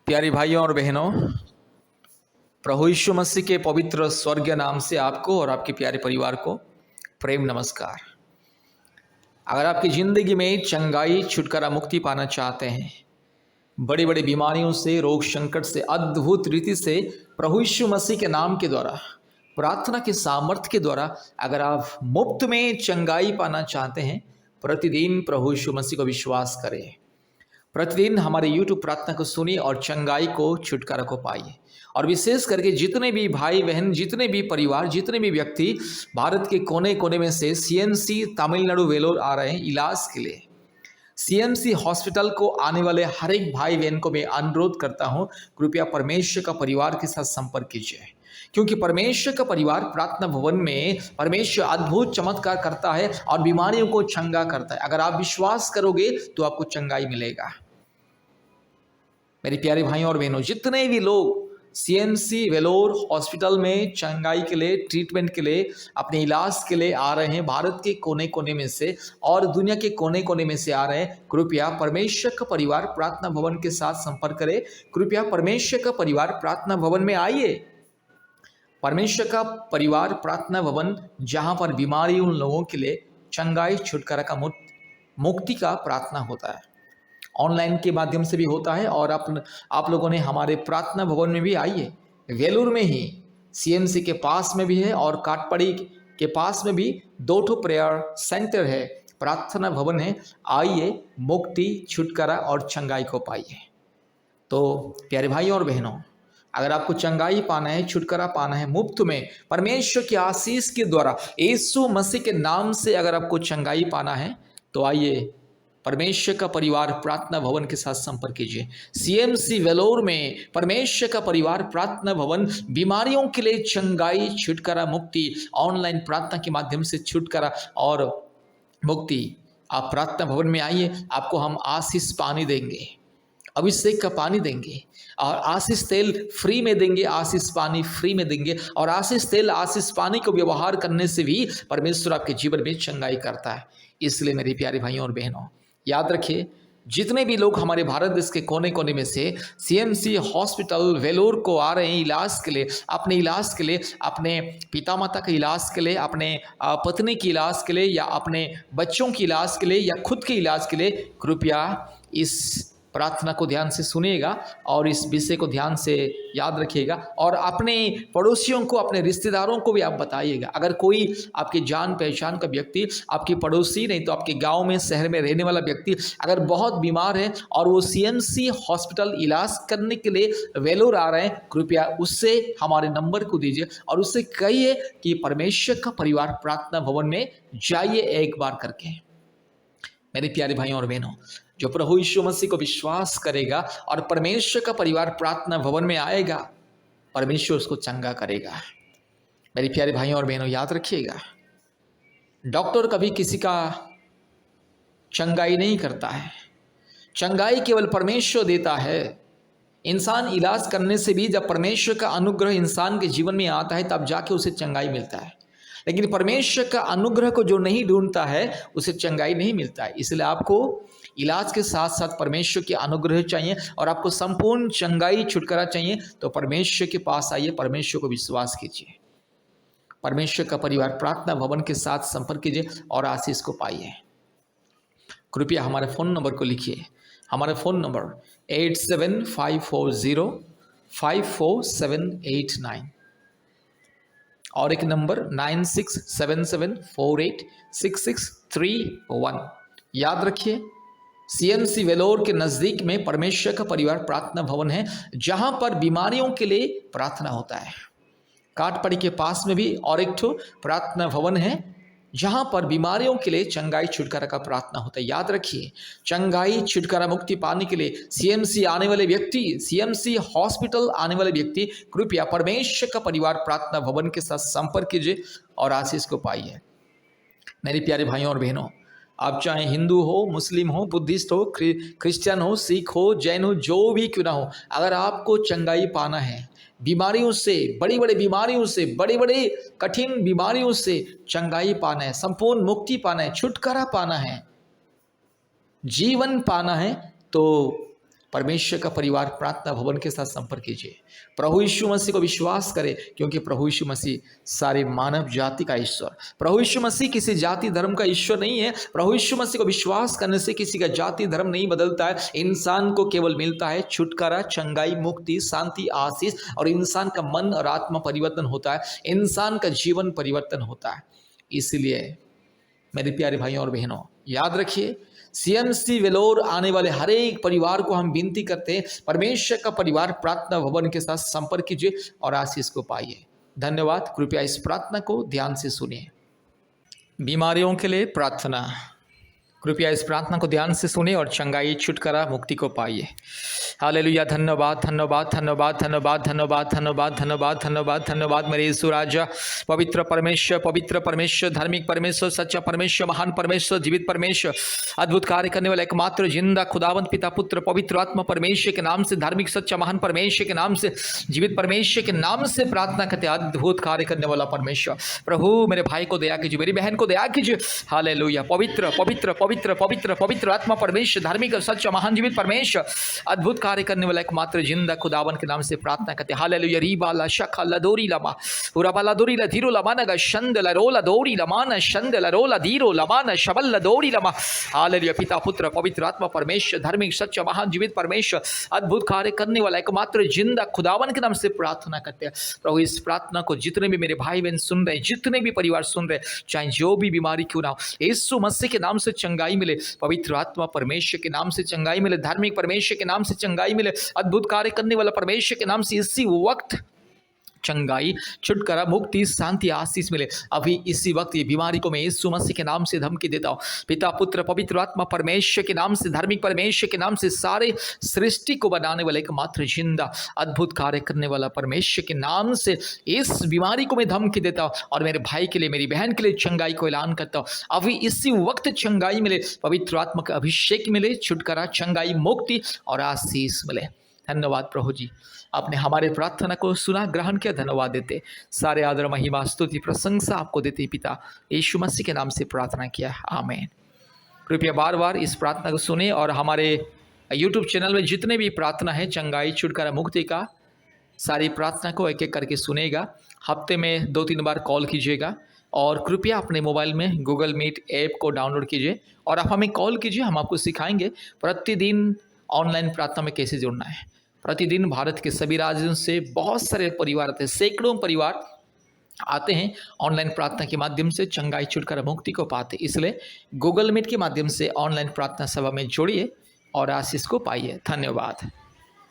प्यारे भाइयों और बहनों, प्रभु यीशु मसीह के पवित्र स्वर्गीय नाम से आपको और आपके प्यारे परिवार को प्रेम नमस्कार। अगर आपकी ज़िंदगी में चंगाई, छुटकारा, मुक्ति पाना चाहते हैं, बड़ी बड़ी बीमारियों से, रोग संकट से अद्भुत रीति से प्रभु यीशु मसीह के नाम के द्वारा, प्रार्थना के सामर्थ्य के द्वारा अगर आप मुफ्त में चंगाई पाना चाहते हैं, प्रतिदिन प्रभु यीशु मसीह को विश्वास करें। प्रतिदिन हमारे YouTube प्रार्थना को सुनिए और चंगाई को, छुटकारा को पाइए। और विशेष करके जितने भी भाई बहन, जितने भी परिवार, जितने भी व्यक्ति भारत के कोने कोने में से CMC तमिलनाडु वेलोर आ रहे हैं इलाज के लिए, CMC हॉस्पिटल को आने वाले हर एक भाई बहन को मैं अनुरोध करता हूं, कृपया परमेश्वर का परिवार के साथ संपर्क कीजिए, क्योंकि परमेश्वर का परिवार प्रार्थना भवन में परमेश्वर अद्भुत चमत्कार करता है और बीमारियों को चंगा करता है। अगर आप विश्वास करोगे तो आपको चंगाई मिलेगा। मेरे प्यारे भाइयों और बहनों, जितने भी लोग CMC वेलोर हॉस्पिटल में चंगाई के लिए, ट्रीटमेंट के लिए, अपने इलाज के लिए आ रहे हैं, भारत के कोने कोने में से और दुनिया के कोने कोने में से आ रहे हैं, कृपया परमेश्वर का परिवार प्रार्थना भवन के साथ संपर्क करें। कृपया परमेश्वर का परिवार प्रार्थना भवन में आइए। परमेश्वर का परिवार प्रार्थना भवन, जहां पर बीमारी उन लोगों के लिए चंगाई, छुटकारा का, मुक्ति का प्रार्थना होता है। ऑनलाइन के माध्यम से भी होता है और आप लोगों ने हमारे प्रार्थना भवन में भी आइए। वेलूर में ही CMC के पास में भी है और काटपड़ी के पास में भी 2 प्रेयर सेंटर है, प्रार्थना भवन है। आइए, मुक्ति, छुटकारा और चंगाई को पाइए। तो प्यारे भाइयों और बहनों, अगर आपको चंगाई पाना है, छुटकारा पाना है मुफ्त में, परमेश्वर की आशीष के द्वारा, यीशु मसीह के नाम से अगर आपको चंगाई पाना है, तो आइए परमेश्वर का परिवार प्रार्थना भवन के साथ संपर्क कीजिए। CMC वेलोर में परमेश्वर का परिवार प्रार्थना भवन बीमारियों के लिए चंगाई, छुटकारा, मुक्ति, ऑनलाइन प्रार्थना के माध्यम से छुटकारा और मुक्ति। आप प्रार्थना भवन में आइए, आपको हम आशीष पानी देंगे, अभिषेक का पानी देंगे और आशीष तेल फ्री में देंगे, आशीष पानी फ्री में देंगे। और आशीष तेल, आशीष पानी को व्यवहार करने से भी परमेश्वर आपके जीवन में चंगाई करता है। इसलिए मेरे प्यारे भाइयों और बहनों, याद रखिए, जितने भी लोग हमारे भारत देश के कोने कोने में से CMC हॉस्पिटल वेलोर को आ रहे हैं इलाज के लिए, अपने इलाज के लिए, अपने पिता माता के इलाज के लिए, अपने पत्नी के इलाज के लिए, या अपने बच्चों के इलाज के लिए, या खुद के इलाज के लिए, कृपया इस प्रार्थना को ध्यान से सुनिएगा और इस विषय को ध्यान से याद रखिएगा और अपने पड़ोसियों को, अपने रिश्तेदारों को भी आप बताइएगा। अगर कोई आपके जान पहचान का व्यक्ति, आपकी पड़ोसी नहीं तो आपके गांव में, शहर में रहने वाला व्यक्ति अगर बहुत बीमार है और वो CMC हॉस्पिटल इलाज करने के लिए वेलोर आ रहे हैं, कृपया उससे हमारे नंबर को दीजिए और उससे कहिए कि परमेश्वर का परिवार प्रार्थना भवन में जाइए एक बार करके। मेरे प्यारे भाइयों और बहनों, जो प्रभु यीशु मसीह को विश्वास करेगा और परमेश्वर का परिवार प्रार्थना भवन में आएगा, परमेश्वर उसको चंगा करेगा। मेरे प्यारे भाइयों और बहनों, याद रखिएगा, डॉक्टर कभी किसी का चंगाई नहीं करता है, चंगाई केवल परमेश्वर देता है। इंसान इलाज करने से भी जब परमेश्वर का अनुग्रह इंसान के जीवन में आता है, तब जाके उसे चंगाई मिलता है। लेकिन परमेश्वर का अनुग्रह को जो नहीं ढूंढता है, उसे चंगाई नहीं मिलता है। इसलिए आपको इलाज के साथ साथ परमेश्वर के अनुग्रह चाहिए और आपको संपूर्ण चंगाई, छुटकारा चाहिए, तो परमेश्वर के पास आइए, परमेश्वर को विश्वास कीजिए, परमेश्वर का परिवार प्रार्थना भवन के साथ संपर्क कीजिए और आशीष को पाइए। कृपया हमारे फ़ोन नंबर को लिखिए। हमारा फ़ोन नंबर 8754054789 और एक नंबर 9677486631। याद रखिए, CMC वेलोर के नज़दीक में परमेश्वर का परिवार प्रार्थना भवन है, जहां पर बीमारियों के लिए प्रार्थना होता है। काटपड़ी के पास में भी और एक प्रार्थना भवन है, जहां पर बीमारियों के लिए चंगाई, छुटकारा का प्रार्थना होता है। याद रखिए, चंगाई, छुटकारा, मुक्ति पाने के लिए CMC आने वाले व्यक्ति, CMC हॉस्पिटल आने वाले व्यक्ति, कृपया परमेश्वर का परिवार प्रार्थना भवन के साथ संपर्क कीजिए और आशीष को पाइए। मेरे प्यारे भाइयों और बहनों, आप चाहे हिंदू हो, मुस्लिम हो, बुद्धिस्ट हो, क्रिश्चियन हो, सिख हो, जैन हो, जो भी क्यों ना हो, अगर आपको चंगाई पाना है, बीमारियों से, बड़ी बड़ी बीमारियों से, बड़ी बड़ी कठिन बीमारियों से चंगाई पाना है, संपूर्ण मुक्ति पाना है, छुटकारा पाना है, जीवन पाना है, तो परमेश्वर का परिवार प्रार्थना भवन के साथ संपर्क कीजिए। प्रभु यीशु मसीह को विश्वास करें, क्योंकि प्रभु यीशु मसीह सारे मानव जाति का ईश्वर। प्रभु यीशु मसीह किसी जाति धर्म का ईश्वर नहीं है। प्रभु यीशु मसीह को विश्वास करने से किसी का जाति धर्म नहीं बदलता है। इंसान को केवल मिलता है छुटकारा, चंगाई, मुक्ति, शांति, आशीष, और इंसान का मन और आत्मा परिवर्तन होता है, इंसान का जीवन परिवर्तन होता है। इसलिए मेरे प्यारे भाइयों और बहनों, याद रखिए, सीएमसी वेलोर आने वाले हर एक परिवार को हम विनती करते हैं, परमेश्वर का परिवार प्रार्थना भवन के साथ संपर्क कीजिए और आशीष को पाइए। धन्यवाद। कृपया इस प्रार्थना को ध्यान से सुनिए। बीमारियों के लिए प्रार्थना। कृपया इस प्रार्थना को ध्यान से सुने और चंगाई, छुटकारा, मुक्ति को पाइए। हालेलुया। धन्यवाद, धन्यवाद, धन्यवाद, धन्यवाद, धन्यवाद, धन्यवाद, धन्यवाद, धन्यवाद, धन्यवाद मेरे यीशु राजा। पवित्र परमेश्वर, धार्मिक परमेश्वर, सच्चा परमेश्वर, महान परमेश्वर, जीवित परमेश्वर, अद्भुत कार्य करने वाला एकमात्र जिंदा खुदावंत पिता, पुत्र, पवित्र आत्मा परमेश्वर के नाम से, धार्मिक सच्चा महान परमेश्वर के नाम से, जीवित परमेश्वर के नाम से प्रार्थना करते, अद्भुत कार्य करने वाला परमेश्वर। प्रभु मेरे भाई को दया कीजिए, मेरी बहन को दया कीजिए। हालेलुया। पवित्र पवित्र पवित्र पवित्र पवित्र आत्मा परमेश्वर, धार्मिक सच्चा महान जीवित परमेश्वर, अद्भुत कार्य करने वाला एकमात्र जिंदा खुदावन के नाम से प्रार्थना करते। हालेलुया। रीबाला शखा लदोरी लमा उराबाला दोरी लधीरो लमाना शंद लरोला दोरी लमाना शंद लरोला धीरो लमाना शबल लदोरी लमा। हालेलुया। पिता, पुत्र, पवित्र आत्मा परमेश्वर, धार्मिक सच्चा महान जीवित परमेश्वर, अद्भुत कार्य करने वाला एकमात्र जिंदा खुदावन के नाम से प्रार्थना करते हैं। प्रभु इस प्रार्थना को जितने भी मेरे भाई बहन सुन रहे हैं, जितने भी परिवार सुन रहे हैं, चाहे जो भी बीमारी क्यों ना हो, यीशु मसीह के नाम से चंगाई मिले, पवित्र आत्मा परमेश्वर के नाम से चंगाई मिले, धार्मिक परमेश्वर के नाम से चंगाई मिले, अद्भुत कार्य करने वाला परमेश्वर के नाम से इसी वक्त चंगाई, छुटकारा, मुक्ति, शांति, आशीष मिले। अभी इसी वक्त ये बीमारी को मैं यीशु मसीह के नाम से धमकी देता हूँ। पिता, पुत्र, पवित्र आत्मा परमेश्वर के नाम से, धार्मिक परमेश्वर के नाम से, सारे सृष्टि को बनाने वाले एकमात्र जिंदा अद्भुत कार्य करने वाला परमेश्वर के नाम से इस बीमारी को मैं धमकी देता हूँ और मेरे भाई के लिए, मेरी बहन के लिए चंगाई को ऐलान करता हूँ। अभी इसी वक्त चंगाई मिले, पवित्र आत्मा का अभिषेक मिले, छुटकारा, चंगाई, मुक्ति और आशीष मिले। धन्यवाद प्रभु जी, आपने हमारे प्रार्थना को सुना, ग्रहण किया। धन्यवाद देते, सारे आदर, महिमा, स्तुति, प्रशंसा आपको देते। पिता यीशु मसीह के नाम से प्रार्थना किया, आमीन। कृपया बार बार इस प्रार्थना को सुने और हमारे यूट्यूब चैनल में जितने भी प्रार्थना है चंगाई, छुटकारा, मुक्ति का, सारी प्रार्थना को एक एक करके सुनेगा। हफ्ते में 2-3 बार कॉल कीजिएगा और कृपया अपने मोबाइल में गूगल मीट ऐप को डाउनलोड कीजिए और आप हमें कॉल कीजिए। हम आपको सिखाएंगे प्रतिदिन ऑनलाइन प्रार्थना में कैसे जुड़ना है। प्रतिदिन भारत के सभी राज्यों से बहुत सारे परिवार आते हैं, सैकड़ों परिवार आते हैं ऑनलाइन प्रार्थना के माध्यम से चंगाई, छुटकारा, मुक्ति को पाते। इसलिए गूगल मीट के माध्यम से ऑनलाइन प्रार्थना सभा में जुड़िए और आशीष को पाइए। धन्यवाद।